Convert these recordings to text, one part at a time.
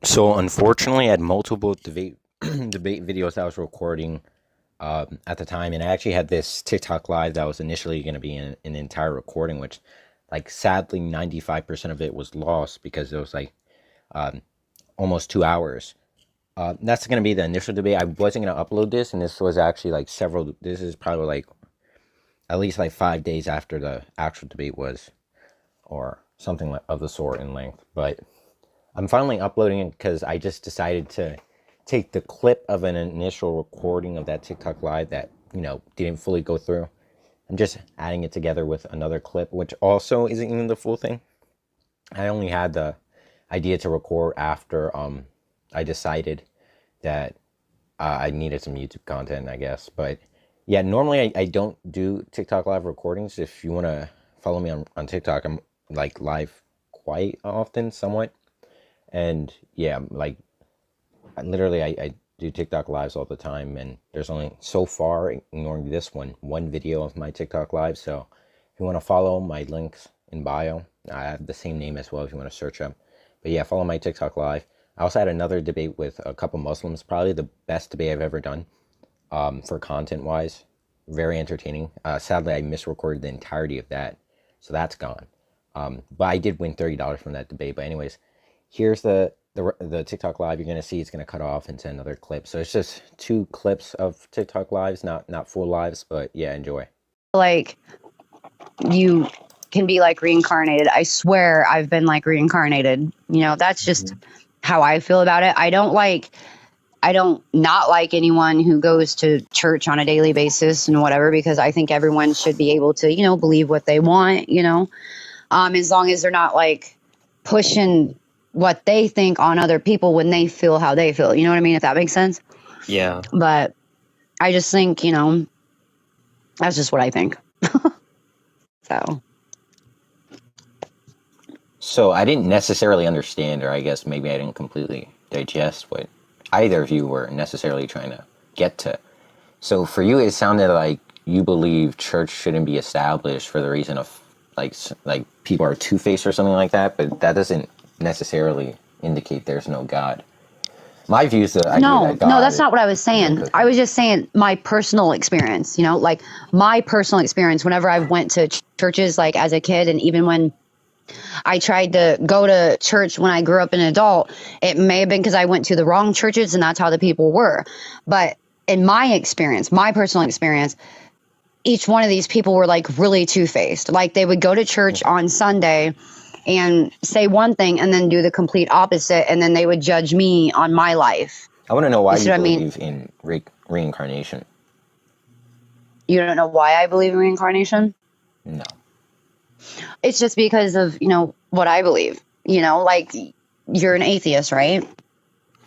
So unfortunately, I had multiple debate debate videos I was recording at the time, and I actually had this TikTok live that was initially going to be an entire recording, which, like, sadly, 95% of it was lost because it was like almost 2 hours. That's going to be the initial debate. I wasn't going to upload this, and this was actually like several. This is probably like at least like 5 days after the actual debate was, or something of the sort in length. But I'm finally uploading it because I just decided to take the clip of an initial recording of that TikTok live that, didn't fully go through. I'm just adding it together with another clip, which also isn't even the full thing. I only had the idea to record after I decided that I needed some YouTube content, I guess. But yeah, normally I don't do TikTok live recordings. If you want to follow me on TikTok, I'm like live quite often, somewhat. And yeah, like I do TikTok lives all the time, and there's only so far, ignoring this one video of my TikTok live. So if you want to follow, my links in bio. I have the same name as well if you want to search them. But yeah, follow my TikTok live. I also had another debate with a couple Muslims, probably the best debate I've ever done for content wise. Very entertaining. Sadly, I misrecorded the entirety of that, so that's gone. But I did win $30 from that debate. But anyways, here's the TikTok live. You're gonna see it's gonna cut off into another clip. So it's just two clips of TikTok lives, not full lives. But yeah, enjoy. Like, you can be like reincarnated. I swear I've been like reincarnated. That's just how I feel about it. I don't not like anyone who goes to church on a daily basis and whatever, because I think everyone should be able to, believe what they want, as long as they're not like pushing what they think on other people when they feel how they feel. You know what I mean? If that makes sense. Yeah. But I just think, that's just what I think. So I didn't necessarily understand, or I guess maybe I didn't completely digest what either of you were necessarily trying to get to. So for you, it sounded like you believe church shouldn't be established for the reason of like people are two-faced or something like that, but that doesn't necessarily indicate there's no God. My view is the idea that God. No, that's not what I was saying. I was just saying my personal experience, like my personal experience whenever I went to churches, like as a kid, and even when I tried to go to church when I grew up an adult, it may have been because I went to the wrong churches and that's how the people were. But in my experience, my personal experience, each one of these people were like really two-faced. Like they would go to church on Sunday and say one thing and then do the complete opposite, and then they would judge me on my life. I want to know why you believe in reincarnation. You don't know why I believe in reincarnation? No. It's just because of, what I believe. Like, you're an atheist, right?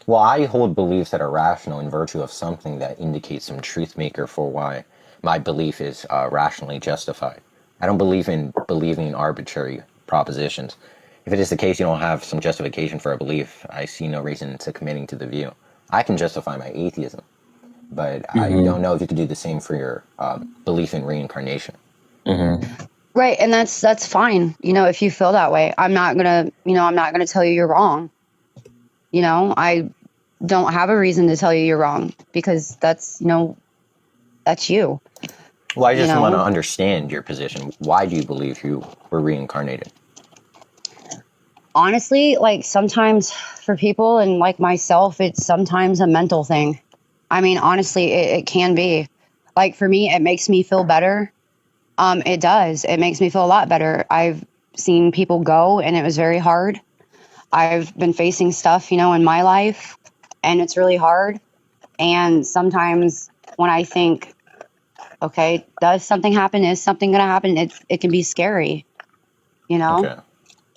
Well, I hold beliefs that are rational in virtue of something that indicates some truth maker for why my belief is rationally justified. I don't believe in believing in arbitrary propositions. If it is the case you don't have some justification for a belief, I see no reason to committing to the view. I can justify my atheism, but I don't know if you could do the same for your belief in reincarnation. Right, and that's fine. If you feel that way, I'm not gonna tell you you're wrong. I don't have a reason to tell you you're wrong, because that's you. Well, I just want to understand your position. Why do you believe you were reincarnated? Honestly, like sometimes for people and like myself, it's sometimes a mental thing. I mean, honestly, it can be. Like for me, it makes me feel better. It does. It makes me feel a lot better. I've seen people go and it was very hard. I've been facing stuff, in my life, and it's really hard. And sometimes when I think, okay, does something happen? Is something going to happen? It can be scary, Okay.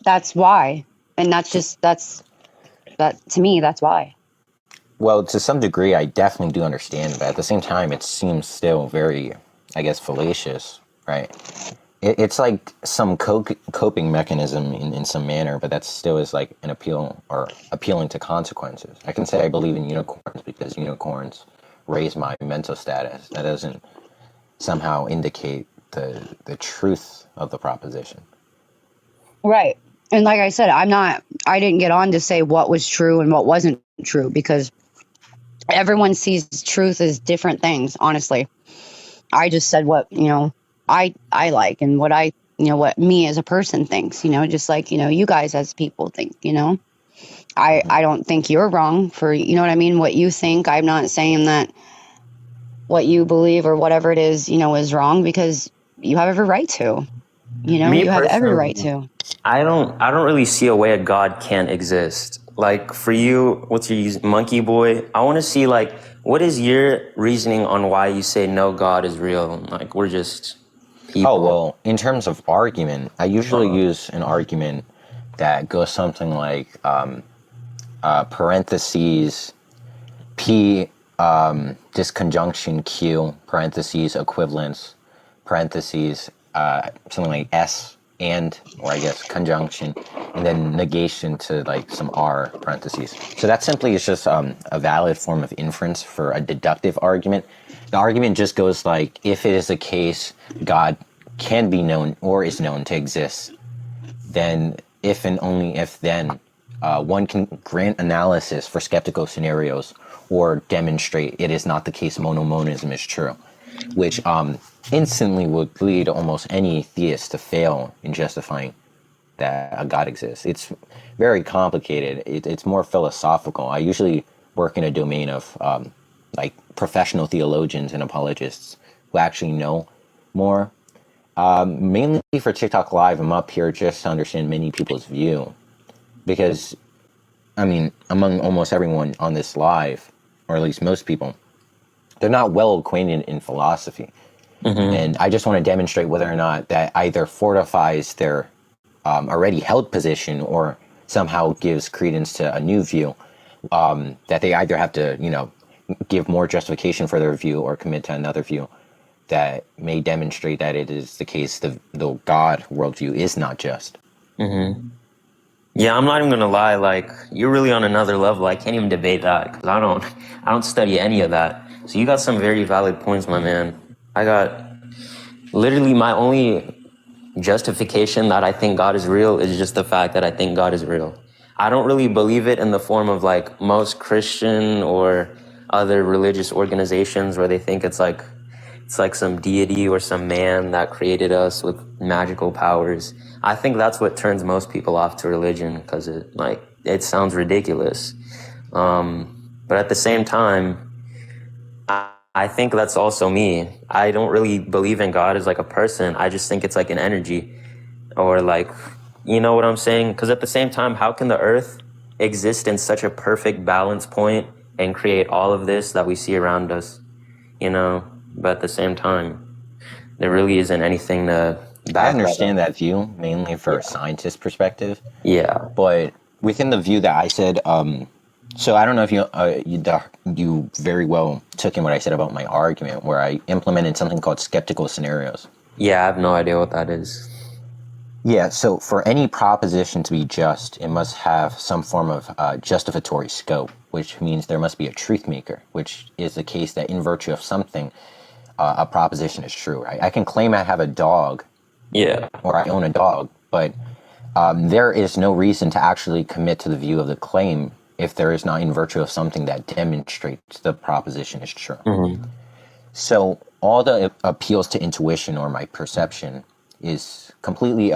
That's why. And that to me, that's why. Well, to some degree, I definitely do understand, but at the same time, it seems still very, I guess, fallacious, right? It's like some coping mechanism in some manner, but that still is like an appeal or appealing to consequences. I can say I believe in unicorns because unicorns raise my mental status. That doesn't somehow indicate the truth of the proposition. Right. And like I said, I didn't get on to say what was true and what wasn't true, because everyone sees truth as different things, honestly. I just said what, I like, and what what me as a person thinks, just like, you guys as people think, I don't think you're wrong for, what I mean, what you think. I'm not saying that what you believe or whatever it is wrong, because you have every right to, Me you have every right personally, to. I don't really see a way a God can't exist. Like for you, what's your monkeyboy? I want to see like what is your reasoning on why you say no, God is real? Like we're just Oh, people. well, in terms of argument, I usually use an argument that goes something like parentheses P disconjunction Q parentheses equivalence parentheses something like S and, or I guess conjunction, and then negation to like some R parentheses. So that simply is just a valid form of inference for a deductive argument. The argument just goes like, if it is the case God can be known or is known to exist, then if and only if then one can grant analysis for skeptical scenarios or demonstrate it is not the case monomonism is true, which instantly would lead almost any theist to fail in justifying that a God exists. It's very complicated. It's more philosophical. I usually work in a domain of like professional theologians and apologists who actually know more. Mainly for TikTok Live, I'm up here just to understand many people's view, because I mean, among almost everyone on this live, or at least most people, they're not well acquainted in philosophy. And I just want to demonstrate whether or not that either fortifies their already held position or somehow gives credence to a new view, that they either have to, give more justification for their view or commit to another view that may demonstrate that it is the case the God worldview is not just. Yeah, I'm not even gonna lie. Like you're really on another level. I can't even debate that because I don't study any of that. So you got some very valid points, my man. I got literally my only justification that I think God is real is just the fact that I think God is real. I don't really believe it in the form of like most Christian or other religious organizations where they think it's like some deity or some man that created us with magical powers. I think that's what turns most people off to religion because it sounds ridiculous. But at the same time, I think that's also me. I don't really believe in God as like a person. I just think it's like an energy or like, you know what I'm saying? Because at the same time, how can the earth exist in such a perfect balance point and create all of this that we see around us, But at the same time, there really isn't anything to I back understand that up. that view mainly for a scientist perspective, Yeah. but within the view that I said, so I don't know if you very well took in what I said about my argument, where I implemented something called skeptical scenarios. Yeah, I have no idea what that is. Yeah, so for any proposition to be just, it must have some form of justificatory scope, which means there must be a truth maker, which is the case that in virtue of something, a proposition is true, right? I can claim I have a dog, Yeah. or I own a dog, but there is no reason to actually commit to the view of the claim if there is not in virtue of something that demonstrates the proposition is true. So all the appeals to intuition or my perception is completely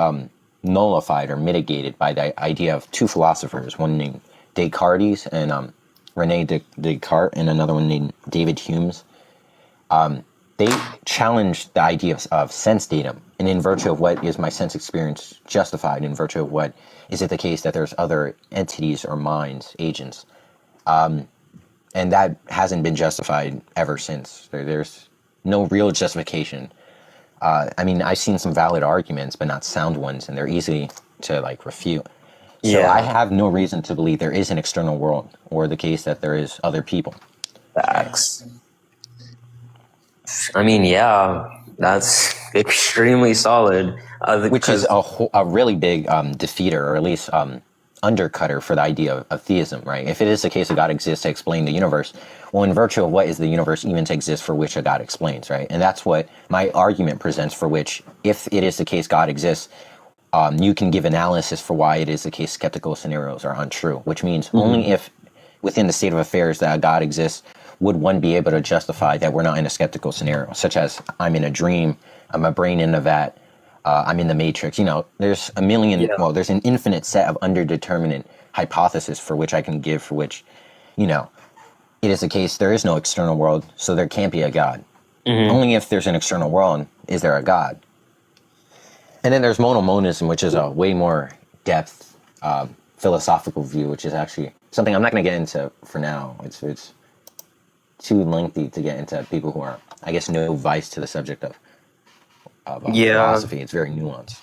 nullified or mitigated by the idea of two philosophers, one named Descartes and Rene Descartes, and another one named David Humes. They challenged the idea of sense datum, and in virtue of what is my sense experience justified, in virtue of what is it the case that there's other entities or minds, agents, and that hasn't been justified ever since. There's no real justification. I mean, I've seen some valid arguments, but not sound ones, and they're easy to like refute. So I Yeah. have no reason to believe there is an external world, or the case that there is other people. Facts. I mean, yeah, that's extremely solid. Which is Because a really big defeater, or at least undercutter for the idea of theism, right? If it is the case that God exists to explain the universe, well, in virtue of what is the universe even to exist for which a God explains, right? And that's what my argument presents, for which, if it is the case God exists, you can give analysis for why it is the case skeptical scenarios are untrue, which means only if within the state of affairs that God exists would one be able to justify that we're not in a skeptical scenario, such as I'm in a dream, I'm a brain in a vat, I'm in the matrix. There's a million, well, there's an infinite set of underdeterminate hypotheses for which I can give, for which, it is the case there is no external world, so there can't be a God. Only if there's an external world is there a God. And then there's modal monism, which is a way more depth philosophical view, which is actually something I'm not going to get into for now. It's too lengthy to get into people who are, I guess, novice to the subject of philosophy. It's very nuanced.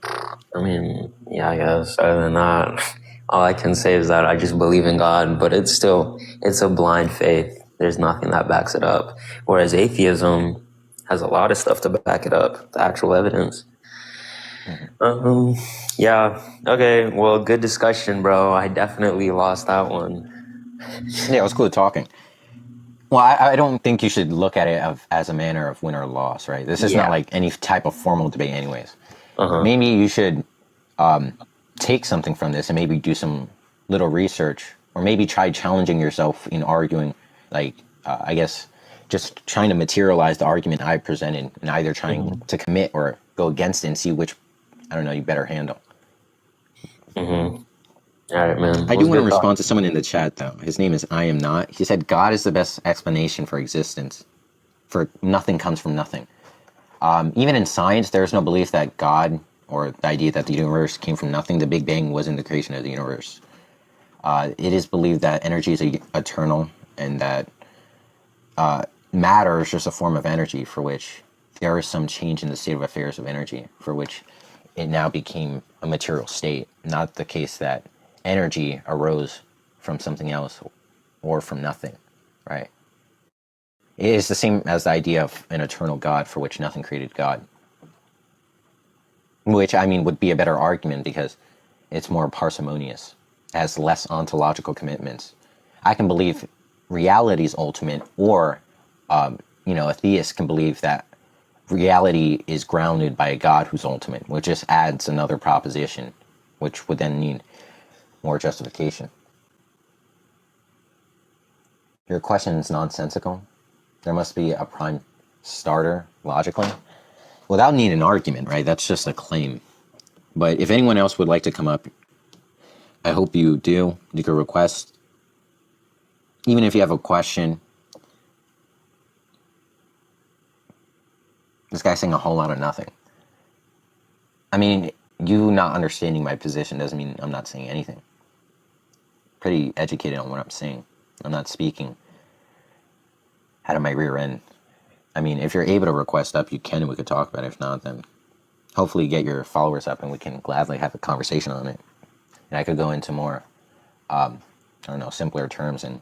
I mean, yeah, I guess. Other than that, all I can say is that I just believe in God, but it's a blind faith. There's nothing that backs it up. Whereas atheism has a lot of stuff to back it up, the actual evidence. Yeah. Okay. Well, good discussion, bro. I definitely lost that one. Yeah, it was cool talking. Well, I don't think you should look at it as a manner of win or loss, right? This is not like any type of formal debate anyways. Maybe you should take something from this and maybe do some little research, or maybe try challenging yourself in arguing, like, I guess, just trying to materialize the argument I presented and either trying to commit or go against it and see which, I don't know, you better handle. All right, man. I do want to respond to someone in the chat, though. His name is I Am Not. He said, God is the best explanation for existence, for nothing comes from nothing. Even in science, there's no belief that God, or the idea that the universe came from nothing, the Big Bang wasn't the creation of the universe. It is believed that energy is eternal, and that matter is just a form of energy for which there is some change in the state of affairs of energy, for which it now became a material state, not the case that energy arose from something else or from nothing, right? It is the same as the idea of an eternal God for which nothing created God. Which, I mean, would be a better argument because it's more parsimonious, has less ontological commitments. I can believe reality is ultimate, or, a theist can believe that reality is grounded by a God who's ultimate, which just adds another proposition, which would then need more justification. Your question is nonsensical. There must be a prime starter, logically, without needing an argument, right? That's just a claim. But if anyone else would like to come up, I hope you do. You can request. Even if you have a question. This guy's saying a whole lot of nothing. I mean, you not understanding my position doesn't mean I'm not saying anything. Pretty educated on what I'm saying. I'm not speaking out of my rear end. I mean, if you're able to request up, you can, and we could talk about it. If not, then hopefully get your followers up and we can gladly have a conversation on it. And I could go into more, simpler terms and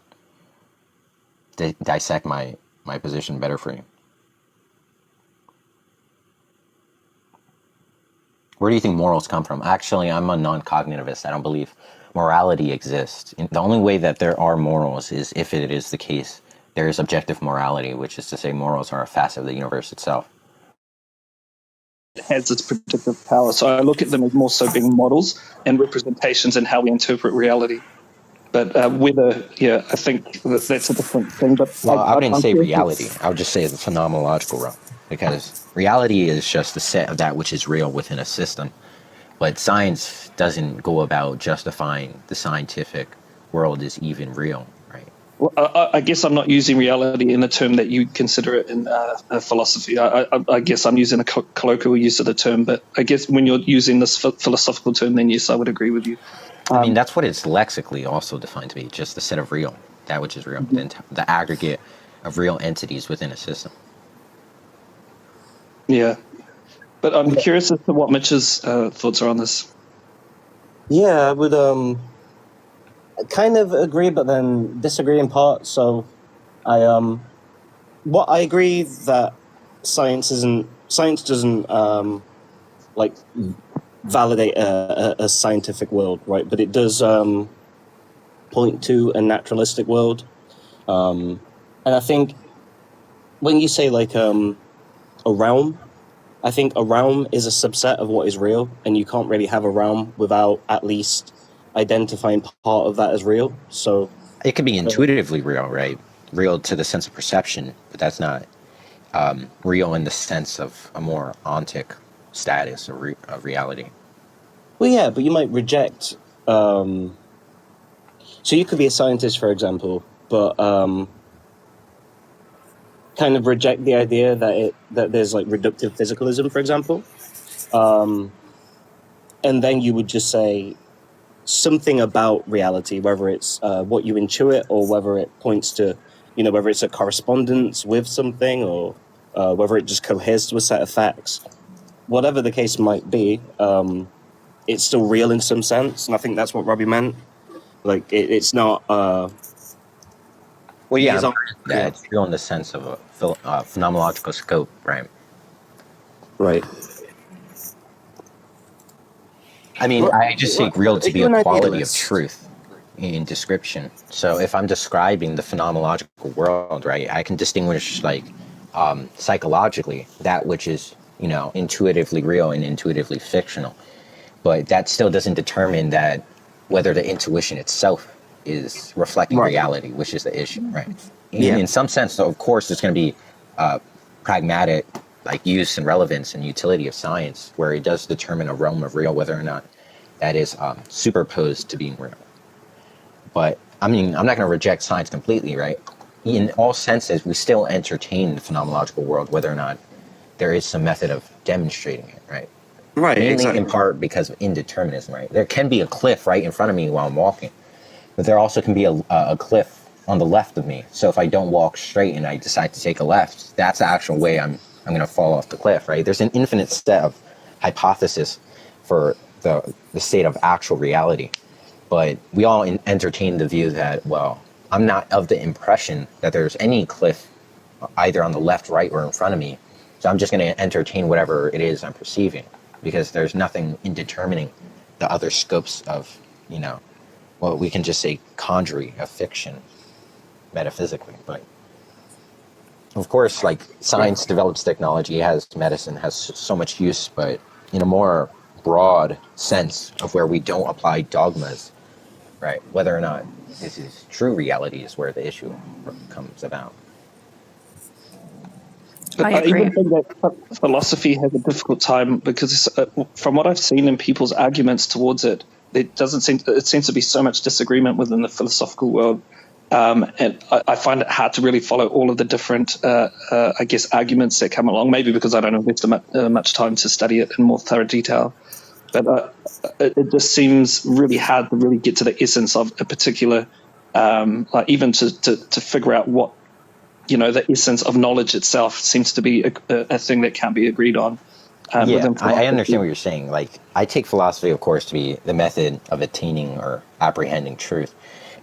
dissect my position better for you. Where do you think morals come from? Actually, I'm a non-cognitivist. I don't believe morality exists. The only way that there are morals is if it is the case there is objective morality, which is to say morals are a facet of the universe itself. It has its predictive power. So I look at them as more so being models and representations in how we interpret reality. But I think that's a different thing. But well, I wouldn't say reality. I would just say the phenomenological realm, because reality is just the set of that which is real within a system. But science doesn't go about justifying the scientific world is even real, right? Well, I guess I'm not using reality in the term that you consider it in philosophy. I guess I'm using a colloquial use of the term, but I guess when you're using this philosophical term, then yes, I would agree with you. I mean, that's what it's lexically also defined to be, just the set of real, that which is real, the aggregate of real entities within a system. Yeah. But I'm curious as to what Mitch's thoughts are on this. Yeah, I would kind of agree, but then disagree in part. So I agree that science doesn't validate a scientific world, right? But it does point to a naturalistic world. And I think when you say a realm, I think a realm is a subset of what is real, and you can't really have a realm without at least identifying part of that as real. So it could be intuitively real, right? Real to the sense of perception, but that's not real in the sense of a more ontic status of reality. well, yeah, but you might reject. So you could be a scientist, for example, but kind of reject the idea that there's like reductive physicalism, for example, and then you would just say something about reality, whether it's what you intuit or whether it points to, whether it's a correspondence with something or whether it just coheres to a set of facts. Whatever the case might be, it's still real in some sense, and I think that's what Robbie meant. Like it's not. Well, yeah, it's real in the sense of a phenomenological scope, right? Right. I mean, I just take real to be a quality of truth in description. So if I'm describing the phenomenological world, right, I can distinguish like psychologically that which is, intuitively real and intuitively fictional. But that still doesn't determine that whether the intuition itself is reflecting reality, which is the issue, right? In some sense, so of course, there's going to be pragmatic like use and relevance and utility of science, where it does determine a realm of real, whether or not that is superposed to being real. But I mean, I'm not going to reject science completely, right? In all senses, we still entertain the phenomenological world, whether or not there is some method of demonstrating it, right? Right, Mainly exactly. in part because of indeterminism, right? There can be a cliff right in front of me while I'm walking, but there also can be a cliff on the left of me. So if I don't walk straight and I decide to take a left, that's the actual way I'm going to fall off the cliff, right? There's an infinite set of hypotheses for the state of actual reality. But we all entertain the view that, well, I'm not of the impression that there's any cliff either on the left, right, or in front of me. So I'm just going to entertain whatever it is I'm perceiving, because there's nothing in determining the other scopes of, what we can just say conjury of fiction metaphysically. But of course, like science develops technology, medicine has so much use, but in a more broad sense of where we don't apply dogmas, right? Whether or not this is true reality is where the issue comes about. But I even think that philosophy has a difficult time because, from what I've seen in people's arguments towards it, it seems to be so much disagreement within the philosophical world, and I find it hard to really follow all of the different, arguments that come along. Maybe because I don't invest much time to study it in more thorough detail, but it just seems really hard to really get to the essence of a particular, even to figure out what. The essence of knowledge itself seems to be a thing that can't be agreed on. I understand what you're saying. Like, I take philosophy, of course, to be the method of attaining or apprehending truth.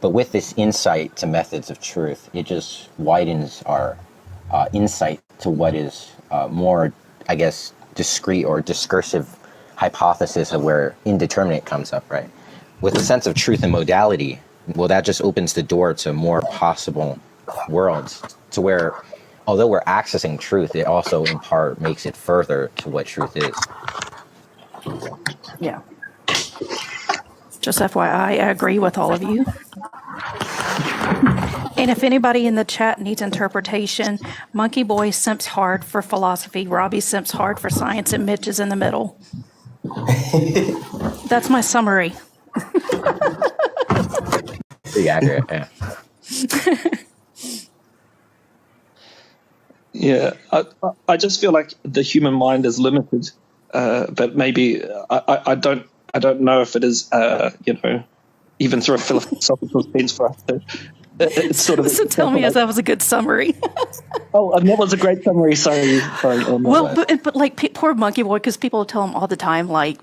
But with this insight to methods of truth, it just widens our insight to what is more, I guess, discrete or discursive hypothesis of where indeterminate comes up, right? With a sense of truth and modality, well, that just opens the door to more possible worlds, to where, although we're accessing truth, it also in part makes it further to what truth is. Yeah. Just FYI, I agree with all of you. And if anybody in the chat needs interpretation, monkeyboy simps hard for philosophy, Robbie simps hard for science, and Mitch is in the middle. That's my summary. Pretty accurate, yeah. Yeah, I just feel like the human mind is limited, but maybe I don't know if it is, even through a philosophical sense for us to. It's sort of. So tell me, as that was a good summary. Oh, and that was a great summary. Sorry. Well, but like poor monkeyboy, because people tell him all the time, like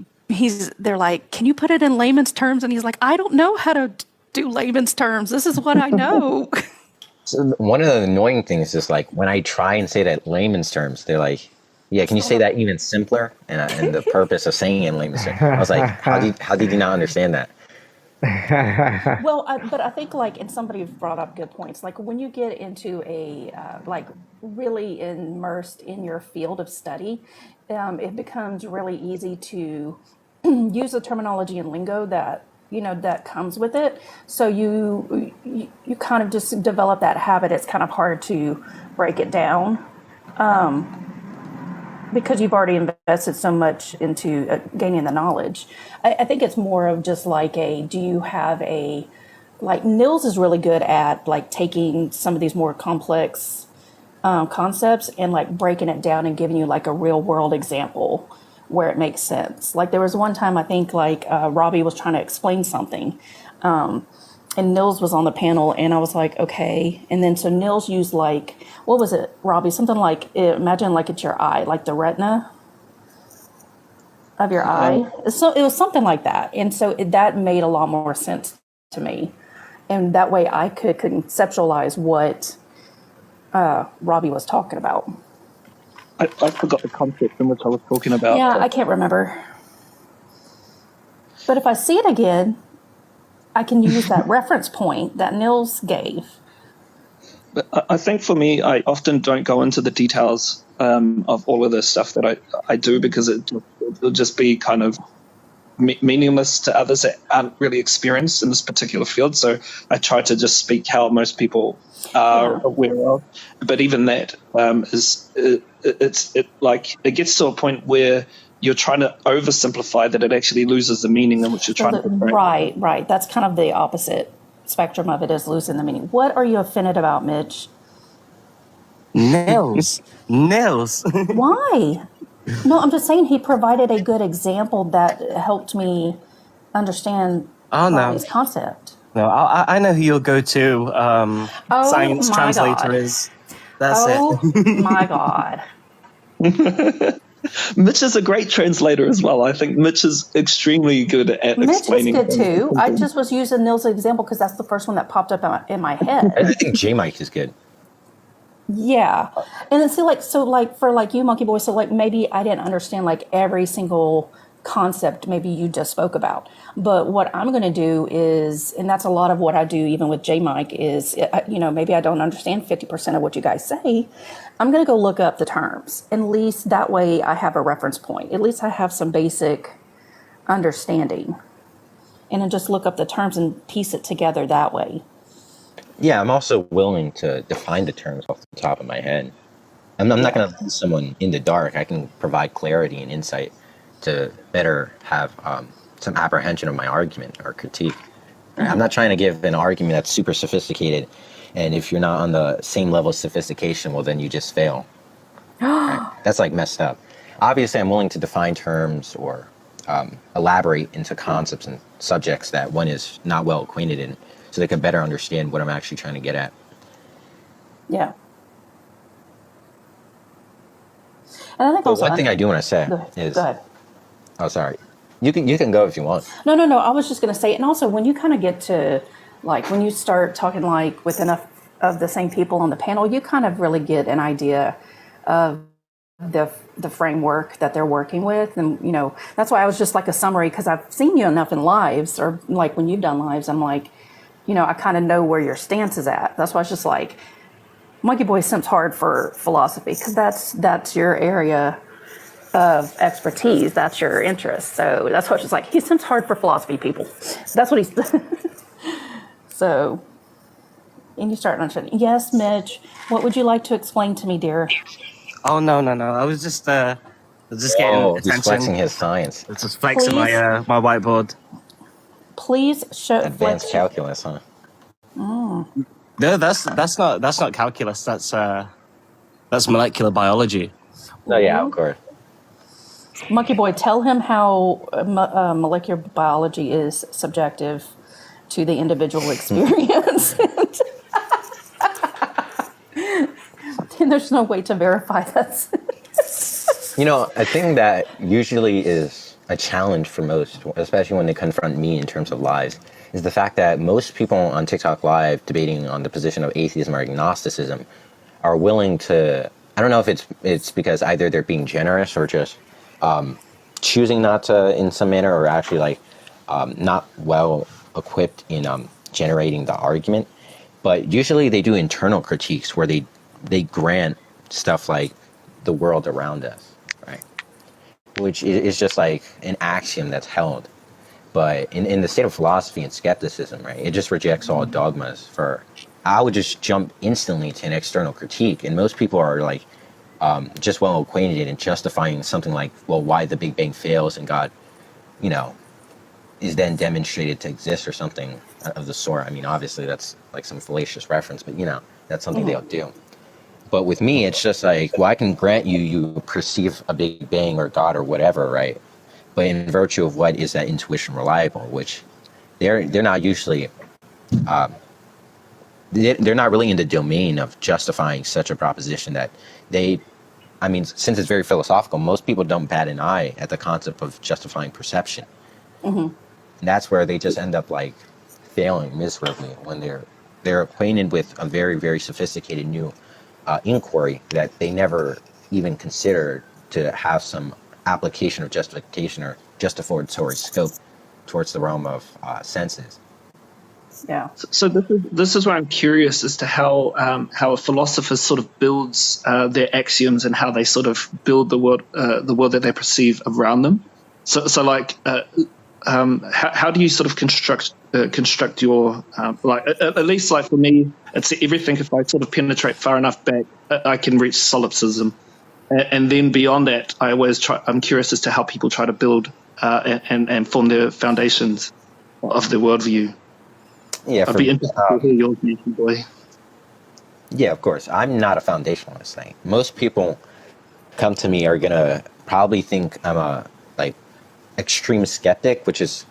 they're like, can you put it in layman's terms? And he's like, I don't know how to do layman's terms. This is what I know. So one of the annoying things is like when I try and say that in layman's terms, they're like, "Yeah, can you say that even simpler?" And the purpose of saying it in layman's terms, I was like, "How did you not understand that?" Well, but I think like, and somebody brought up good points. Like when you get into a like really immersed in your field of study, it becomes really easy to use the terminology and lingo that that comes with it. So you kind of just develop that habit. It's kind of hard to break it down because you've already invested so much into gaining the knowledge. I think it's more of just like do you have like Nils is really good at like taking some of these more complex concepts and like breaking it down and giving you like a real world example where it makes sense. Like there was one time I think like Robbie was trying to explain something. And Nils was on the panel, and I was like, okay. And then so Nils used like, what was it, Robbie? Something like, imagine like it's your eye, like the retina of your eye. So it was something like that. And so that made a lot more sense to me. And that way I could conceptualize what Robbie was talking about. I forgot the concept in which I was talking about. Yeah, I can't remember. But if I see it again, I can use that reference point that Nils gave. But I think for me, I often don't go into the details of all of the stuff that I do because it'll just be kind of meaningless to others that aren't really experienced in this particular field. So I try to just speak how most people are aware of. But even that it gets to a point where you're trying to oversimplify that it actually loses the meaning in which you're trying to portray. Right. That's kind of the opposite spectrum of it, is losing the meaning. What are you offended about, Mitch? Nils. Why? No, I'm just saying he provided a good example that helped me understand Robbie's concept. No, I know who your go-to science translator is. That's it. My God. Mitch is a great translator as well. I think Mitch is extremely good at explaining. Mitch is good too. I just was using Nils' example because that's the first one that popped up in my head. I think J-Mike is good. Yeah. And then see, like, so like for like you, Monkey Boy, so like maybe I didn't understand like every single concept maybe you just spoke about. But what I'm going to do is, and that's a lot of what I do even with J-Mike is, maybe I don't understand 50% of what you guys say. I'm going to go look up the terms. At least that way I have a reference point. At least I have some basic understanding. And then just look up the terms and piece it together that way. Yeah, I'm also willing to define the terms off the top of my head. I'm not going to leave someone in the dark. I can provide clarity and insight to better have some apprehension of my argument or critique. Right? I'm not trying to give an argument that's super sophisticated, and if you're not on the same level of sophistication, well, then you just fail. Right? That's like messed up. Obviously, I'm willing to define terms or elaborate into concepts and subjects that one is not well acquainted in, so they can better understand what I'm actually trying to get at. Yeah. And I think one thing I do want to say is... Go ahead. Oh, sorry. You can go if you want. No. I was just going to say, and also when you kind of get to, like, when you start talking, like, with enough of the same people on the panel, you kind of really get an idea of the framework that they're working with. And, that's why I was just like a summary, because I've seen you enough in lives, or, like, when you've done lives, I'm like, I kind of know where your stance is at. That's why I was just like, Monkey Boy simps hard for philosophy, because that's your area of expertise, that's your interest. So that's what she's like, he simps hard for philosophy, people. That's what he's So, and you start understanding. Yes, Mitch, what would you like to explain to me, dear? Oh, no. I was just getting attention. He's flexing his science. It's just flexing my whiteboard. Please show advanced calculus, huh? Mm. No, that's not calculus. That's molecular biology. Oh yeah, of course. Monkey Boy, tell him how molecular biology is subjective to the individual experience. And there's no way to verify that. A thing that usually is a challenge for most, especially when they confront me in terms of lies, is the fact that most people on TikTok Live debating on the position of atheism or agnosticism are willing to, I don't know if it's because either they're being generous or just choosing not to in some manner, or actually like not well equipped in generating the argument, but usually they do internal critiques where they grant stuff like the world around us, right? Which is just like an axiom that's held. But in the state of philosophy and skepticism, right, it just rejects all dogmas. For I would just jump instantly to an external critique, and most people are like just well acquainted in justifying something like, well, why the Big Bang fails and God, you know, is then demonstrated to exist or something of the sort. I mean, obviously that's like some fallacious reference, but that's something they'll do. But with me, it's just like, well, I can grant you perceive a Big Bang or God or whatever, right? But in virtue of what is that intuition reliable, which they're not usually they're not really in the domain of justifying such a proposition that they. I mean, since it's very philosophical, most people don't bat an eye at the concept of justifying perception. And that's where they just end up like failing miserably when they're acquainted with a very, very sophisticated new inquiry that they never even considered to have some application of justification or justificatory scope towards the realm of senses. Yeah. So this is where I'm curious as to how a philosopher sort of builds their axioms and how they sort of build the world that they perceive around them. So like how do you sort of construct your like at least like for me, it's everything. If I sort of penetrate far enough back, I can reach solipsism, and then beyond that, I'm curious as to how people try to build and form their foundations of their worldview. Yeah, I'd be interested to hear your monkeyboy. Yeah, of course. I'm not a foundationalist thing. Most people come to me are gonna probably think I'm a like extreme skeptic, which is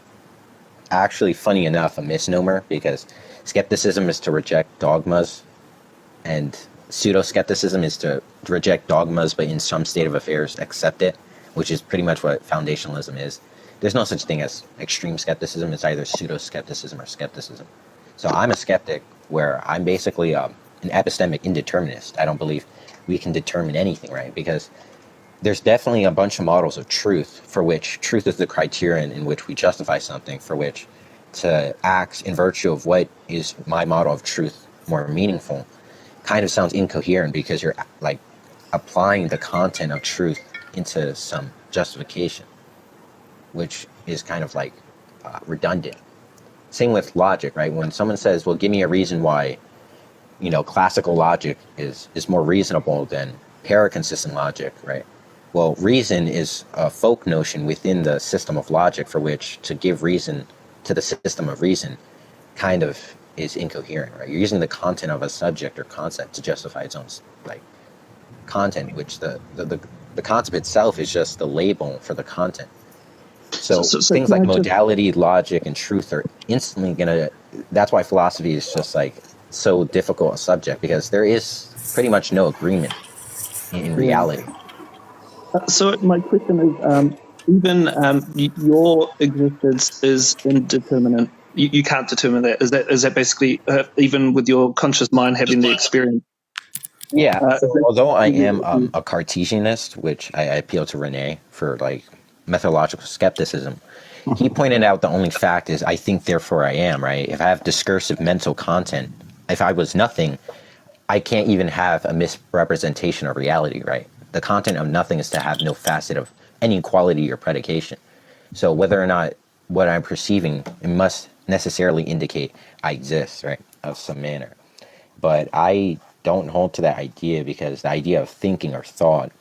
actually funny enough a misnomer because skepticism is to reject dogmas and pseudo-skepticism is to reject dogmas but in some state of affairs accept it, which is pretty much what foundationalism is. There's no such thing as extreme skepticism. It's either pseudo-skepticism or skepticism. So I'm a skeptic where I'm basically an epistemic indeterminist. I don't believe we can determine anything, right? Because there's definitely a bunch of models of truth for which truth is the criterion in which we justify something, for which to act in virtue of what is my model of truth more meaningful kind of sounds incoherent because you're like applying the content of truth into some justification, which is kind of like redundant. Same with logic, right? When someone says, well, give me a reason why, classical logic is more reasonable than paraconsistent logic, right? Well, reason is a folk notion within the system of logic for which to give reason to the system of reason kind of is incoherent, right? You're using the content of a subject or concept to justify its own like content, which the concept itself is just the label for the content. So things like modality, logic, and truth are instantly gonna. That's why philosophy is just like so difficult a subject because there is pretty much no agreement in reality. So my question is, even your existence is indeterminate. You can't determine that. Is that basically even with your conscious mind having the experience? Yeah. So although I am a Cartesianist, which I appeal to Rene for like methodological skepticism, he pointed out the only fact is I think therefore I am, right? If I have discursive mental content, if I was nothing, I can't even have a misrepresentation of reality, right? The content of nothing is to have no facet of any quality or predication. So whether or not what I'm perceiving, it must necessarily indicate I exist, right, of some manner. But I don't hold to that idea because the idea of thinking or thought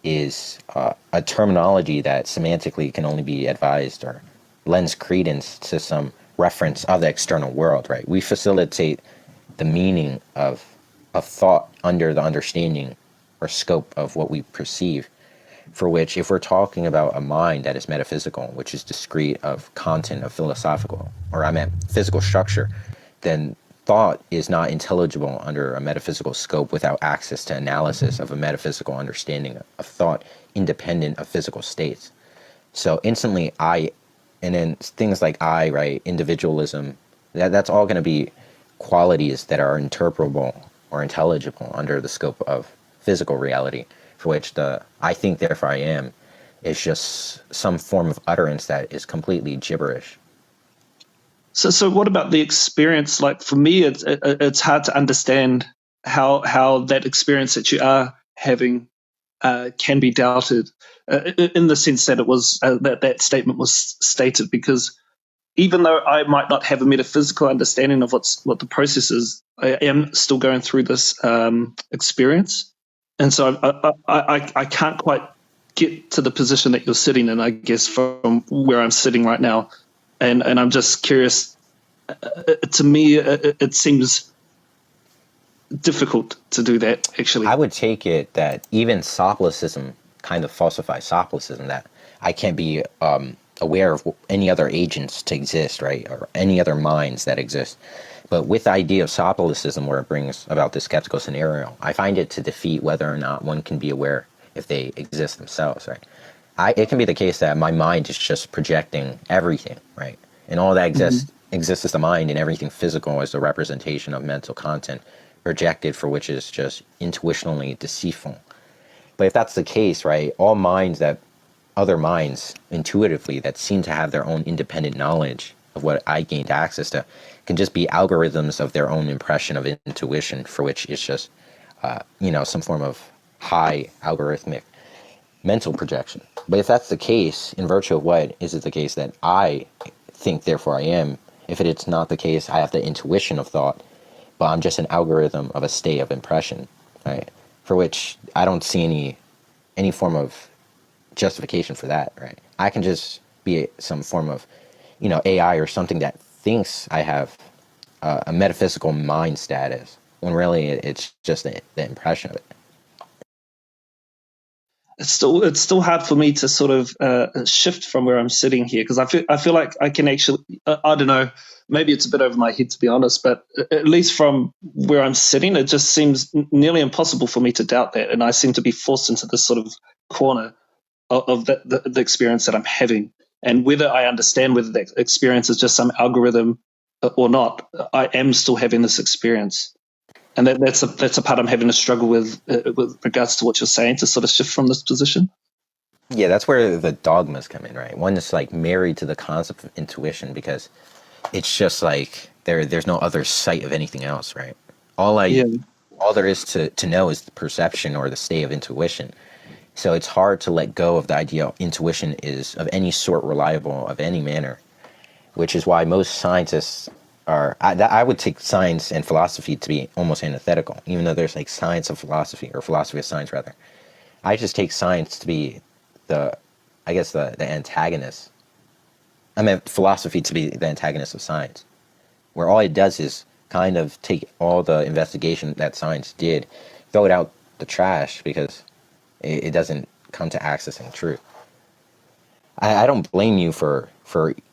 is a terminology that semantically can only be advised or lends credence to some reference of the external world, right? We facilitate the meaning of thought under the understanding or scope of what we perceive, for which if we're talking about a mind that is metaphysical, which is discrete of content of philosophical, or I meant physical structure, then thought is not intelligible under a metaphysical scope without access to analysis of a metaphysical understanding of thought independent of physical states. So instantly and then things like right, individualism, that's all going to be qualities that are interpretable or intelligible under the scope of physical reality, for which the I think therefore I am is just some form of utterance that is completely gibberish. So what about the experience? Like for me, it's hard to understand how that experience that you are having can be doubted, in the sense that it was that statement was stated, because even though I might not have a metaphysical understanding of what the process is, I am still going through this experience, and so I can't quite get to the position that you're sitting in, I guess, from where I'm sitting right now, and I'm just curious. To me, it seems difficult to do that, actually. I would take it that even Solipsism kind of falsifies Solipsism, that I can't be aware of any other agents to exist, right, or any other minds that exist. But with the idea of Solipsism, where it brings about this skeptical scenario, I find it to defeat whether or not one can be aware if they exist themselves, right? It can be the case that my mind is just projecting everything, right? And all that exists is the mind, and everything physical is the representation of mental content projected, for which is just intuitionally deceitful. But if that's the case, right, all minds that other minds intuitively that seem to have their own independent knowledge of what I gained access to can just be algorithms of their own impression of intuition, for which is just, some form of high algorithmic mental projection. But if that's the case, in virtue of what is it the case that I think, therefore I am? If it's not the case, I have the intuition of thought, but I'm just an algorithm of a state of impression, right? For which I don't see any form of justification for that, right? I can just be some form of, AI or something that thinks I have a metaphysical mind status, when really it's just the impression of it. It's still hard for me to sort of shift from where I'm sitting here, because I feel like I can actually, I don't know, maybe it's a bit over my head, to be honest, but at least from where I'm sitting, it just seems nearly impossible for me to doubt that, and I seem to be forced into this sort of corner of the experience that I'm having, and whether I understand whether that experience is just some algorithm or not, I am still having this experience. And that's a part I'm having to struggle with regards to what you're saying, to sort of shift from this position. Yeah, that's where the dogmas come in, right? One is like married to the concept of intuition, because it's just like there's no other sight of anything else, right? Yeah. All there is to know is the perception or the state of intuition. So it's hard to let go of the idea intuition is of any sort reliable of any manner, which is why most scientists are. I would take science and philosophy to be almost antithetical, even though there's like science of philosophy, or philosophy of science rather. I just take science to be the, I guess the antagonist. I meant philosophy to be the antagonist of science, where all it does is kind of take all the investigation that science did, throw it out the trash, because it doesn't come to accessing truth. I don't blame you for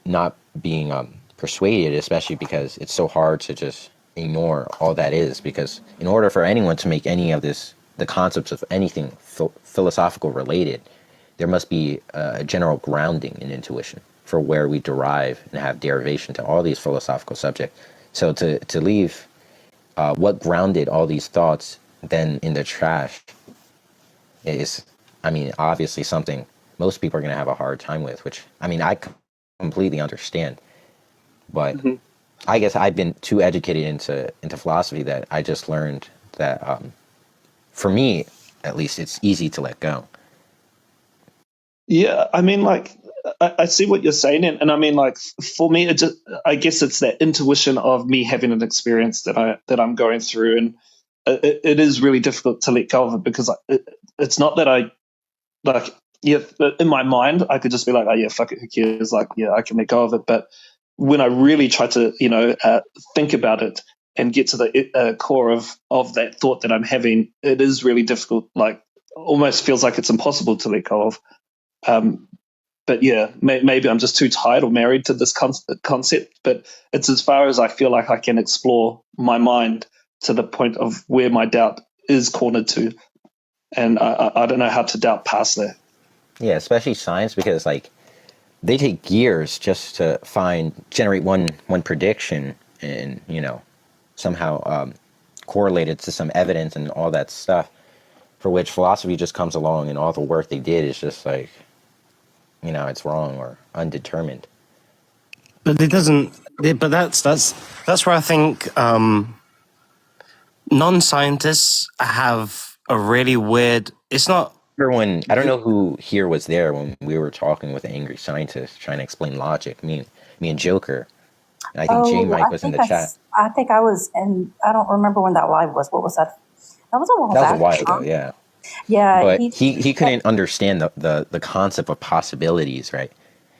not being persuaded, especially because it's so hard to just ignore all that is. Because in order for anyone to make any of this, the concepts of anything philosophical related, there must be a general grounding in intuition for where we derive and have derivation to all these philosophical subjects. So to leave what grounded all these thoughts then in the trash is, obviously something most people are going to have a hard time with, which, I completely understand. But Mm-hmm. I guess I've been too educated into philosophy that I just learned that, for me, at least, it's easy to let go. Yeah, like I see what you're saying, and like for me, I guess it's that intuition of me having an experience that I'm going through, and it is really difficult to let go of it, because it's not that I like, yeah, in my mind I could just be like, oh yeah, fuck it, who cares? Like, yeah, I can let go of it. But when I really try to think about it and get to the core of that thought that I'm having, it is really difficult. Like, almost feels like it's impossible to let go of. But yeah, maybe I'm just too tired or married to this concept. But it's as far as I feel like I can explore my mind, to the point of where my doubt is cornered to, and I don't know how to doubt past that. Yeah, especially science, because like they take years just to generate one prediction, and somehow correlate it to some evidence and all that stuff. For which philosophy just comes along, and all the work they did is just like, it's wrong or undetermined. But it doesn't. But that's where I think non-scientists have a really weird. It's not. Everyone, I don't know who here was there when we were talking with angry scientists trying to explain logic. Me and Joker. And I think J Oh, Mike was in the chat. I think I was, and I don't remember when that live was. What was that? That was a while That was a back. while ago, yeah. Yeah, But he couldn't understand the concept of possibilities, right?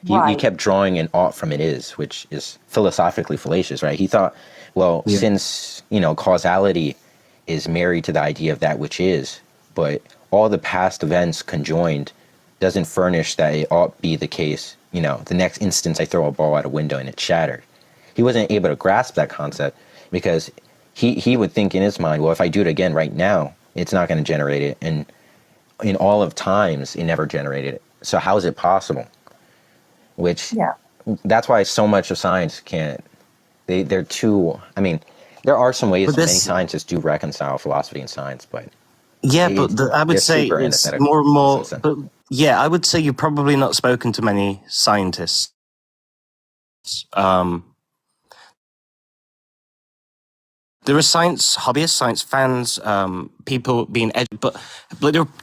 He right. kept drawing an ought from it is, which is philosophically fallacious, right? He thought, well, Yeah. since, causality is married to the idea of that which is, but all the past events conjoined doesn't furnish that it ought be the case. The next instance I throw a ball out a window and it's shattered. He wasn't able to grasp that concept because he would think in his mind, well, if I do it again right now, it's not going to generate it. And in all of times, it never generated it. So how is it possible? Which, Yeah. that's why so much of science can't, they're too, there are some ways But many this. scientists do reconcile philosophy and science, but Yeah, but I would they're say super it's antithetical more and in more. some sense. But yeah, I would say you've probably not spoken to many scientists. There are science hobbyists, science fans, people being but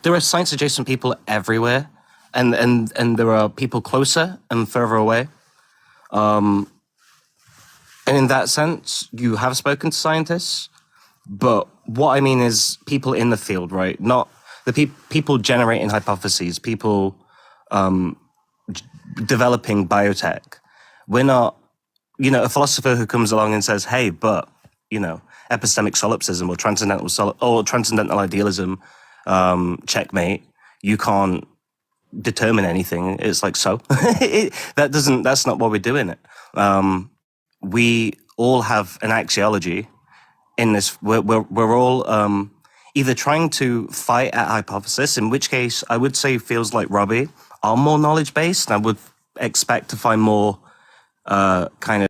there are science adjacent people everywhere, and there are people closer and further away. And in that sense, you have spoken to scientists. But what I mean is people in the field, right? Not the people generating hypotheses, people developing biotech. We're not, a philosopher who comes along and says, "Hey, but epistemic solipsism or transcendental idealism, checkmate. You can't determine anything." It's like so. That's not what we're doing. We all have an axiology. In this, we're all either trying to fight at hypothesis, in which case I would say feels like Robbie are more knowledge based. I would expect to find more kind of